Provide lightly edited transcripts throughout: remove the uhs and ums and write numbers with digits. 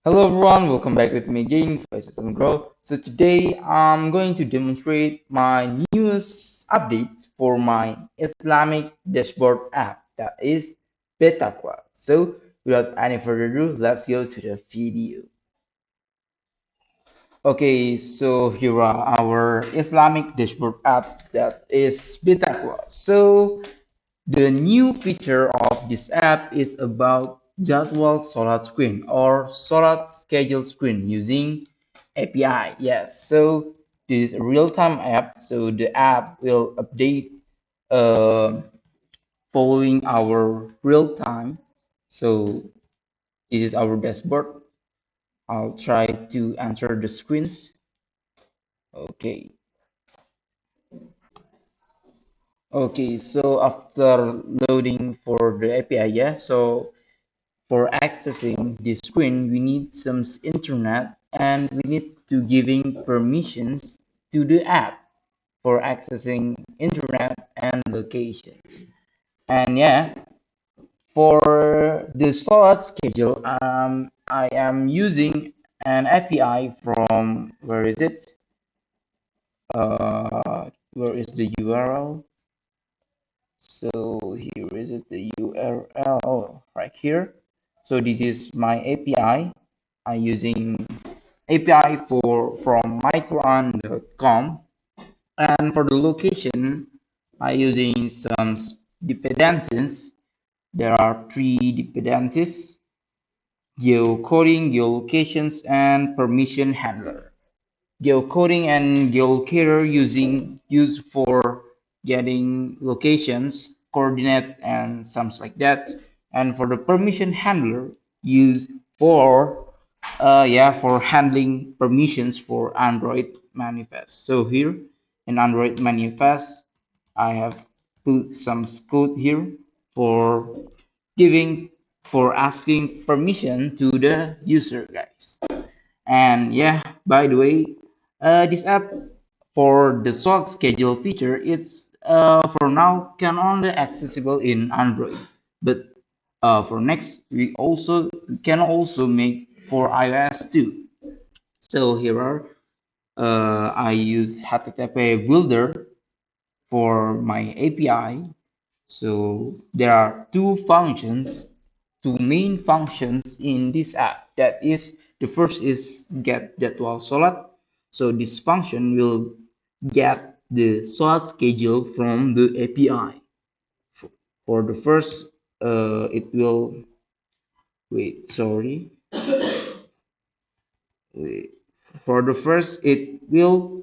Hello everyone, welcome back with me again, Faishal and Grow. So today I'm going to demonstrate my newest updates for my Islamic dashboard app that is Betaqwa. So without any further ado, let's go to the video. Okay, so here are our Islamic dashboard app that is Betaqwa. So the new feature of this app is about Jadwal Salat screen or Salat Schedule screen using API. Yes, so this is a real-time app. So the app will update uh, following our real time. So this is our dashboard. I'll try to enter the screens. Okay. Okay, so after loading for the API, yeah, so for accessing this screen, we need some internet and we need to giving permissions to the app for accessing internet and locations. And yeah, for the slot schedule, I am using an API from where is it? Where is the URL? So here is it, the URL, oh, right here. So this is my API. I'm using API for from micron.com, and for the location, I'm using some dependencies. There are three dependencies: geocoding, geolocations, and permission handler. Geocoding and geolocator used for getting locations, coordinate, and something like that. And for the permission handler, used for for handling permissions for Android manifest. So here in Android manifest, I have put some code here for giving for asking permission to the user, guys. And yeah, by the way, this app for the short schedule feature, it's for now can only accessible in Android, but for next we also can also make for iOS too. So here are I use HTTP builder for my API. So there are two main functions in this app. That is, the first is get jadwal sholat. So this function will get the sholat schedule from the API. For the first, it will wait. Sorry, wait. For the first, it will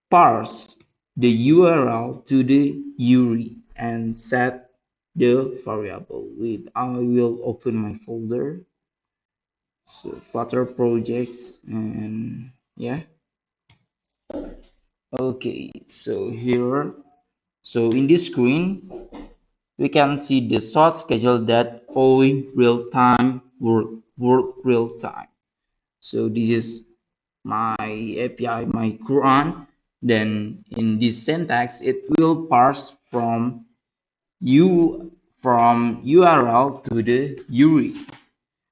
parse the URL to the URI and set the variable. Wait, I will open my folder. So Flutter projects and yeah. Okay, so here, so in this screen, we can see the short schedule that following real time work real time. So this is my API, my Quran. Then in this syntax, it will parse from URL to the URI,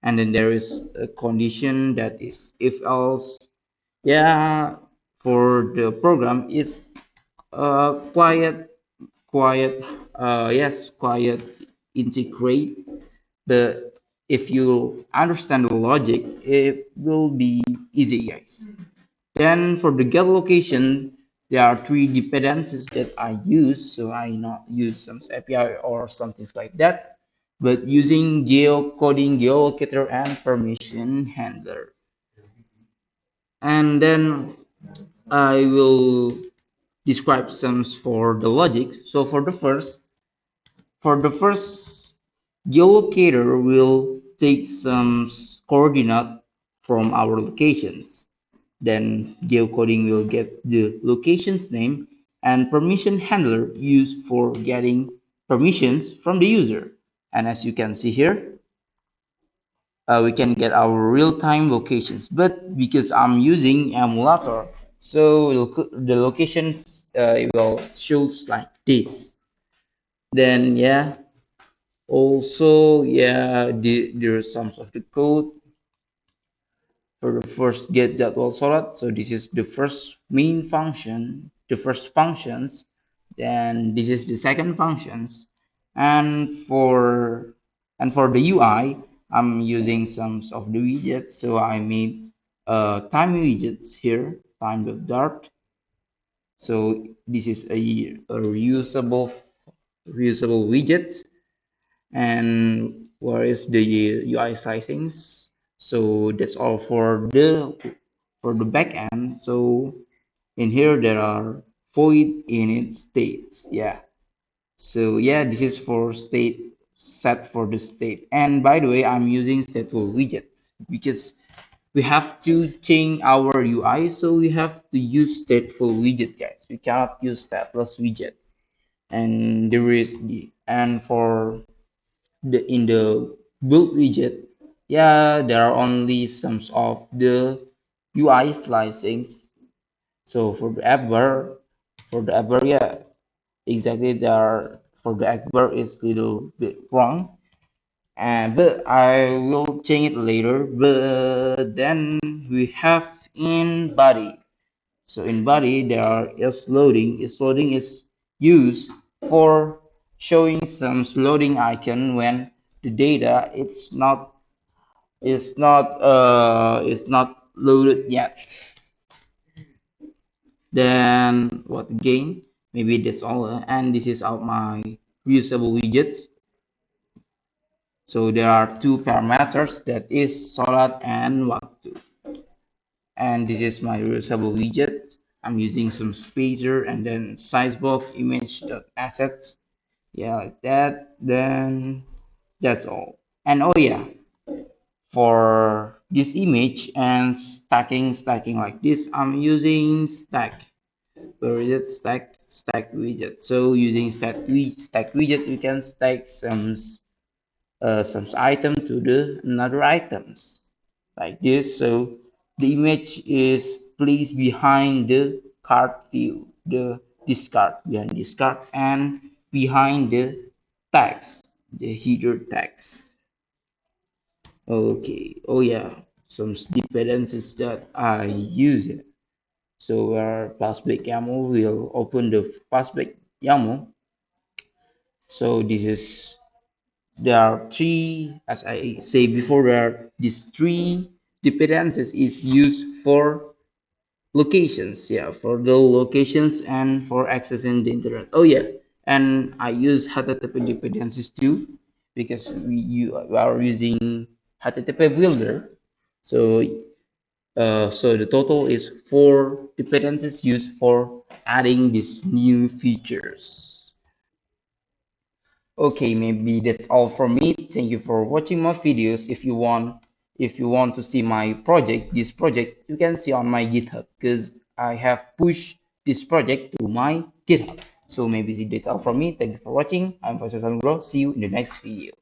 and then there is a condition that is if else. Yeah, for the program is quiet, quiet, yes, quiet, integrate. But if you understand the logic, it will be easy, guys. Then for the get location, there are three dependencies that I use. So I not use some API or something like that, but using geocoding, geolocator, and permission handler. And then I will describe some for the logic. So for the first geolocator will take some coordinate from our locations. Then geocoding will get the location's name, and permission handler used for getting permissions from the user. And as you can see here, we can get our real-time locations. But because I'm using emulator, so the locations will shows like this. Then yeah, also yeah, there's some of the code. for the first get jadwal sholat. So this is the first main function, the first functions. Then this is the second functions, and for the UI, I'm using some of the widgets. So I made time widgets here, time.dart. So this is a reusable widget. And where is the UI sizings? So that's all for the backend. So in here there are void init states. Yeah. So yeah, this is for state set for the state. And by the way, I'm using stateful widget because we have to change our UI, so we have to use stateful widget, guys. We cannot use stateless widget. And there is the and for the in the build widget, yeah, there are only some of the UI slicings. So for the app bar, yeah, exactly. There for the app bar is little bit wrong, and but I will change it later. But then we have in body. So in body there is loading. Is loading is used for showing some loading icon when the data it's not loaded yet. Then what again? Maybe that's all. And this is all my reusable widgets. So there are two parameters, that is Solat and Waktu. And this is my reusable widget. I'm using some spacer and then sizebox image.assets. Yeah, like that. Then that's all. And oh yeah, for this image and stacking like this, I'm using where is it, stack widget. So using stack widget, we can stack some item to the another items like this. So the image is placed behind the card view, the discard behind discard, and behind the tags, the header tags. Okay. Oh yeah, some dependencies that I use it. So where plastic YAML will open the plastic YAML. So this is there are three, as I say before, there are these three dependencies is used for locations. Yeah, for the locations and for accessing the internet. Oh yeah, and I use HTTP dependencies too because we are using HTTP builder. So so the total is four dependencies used for adding these new features. Okay, maybe that's all from me. Thank you for watching my videos. If you want to see my project, this project, you can see on my GitHub because I have pushed this project to my GitHub. So maybe that's all from me. Thank you for watching. I'm Faishal. See you in the next video.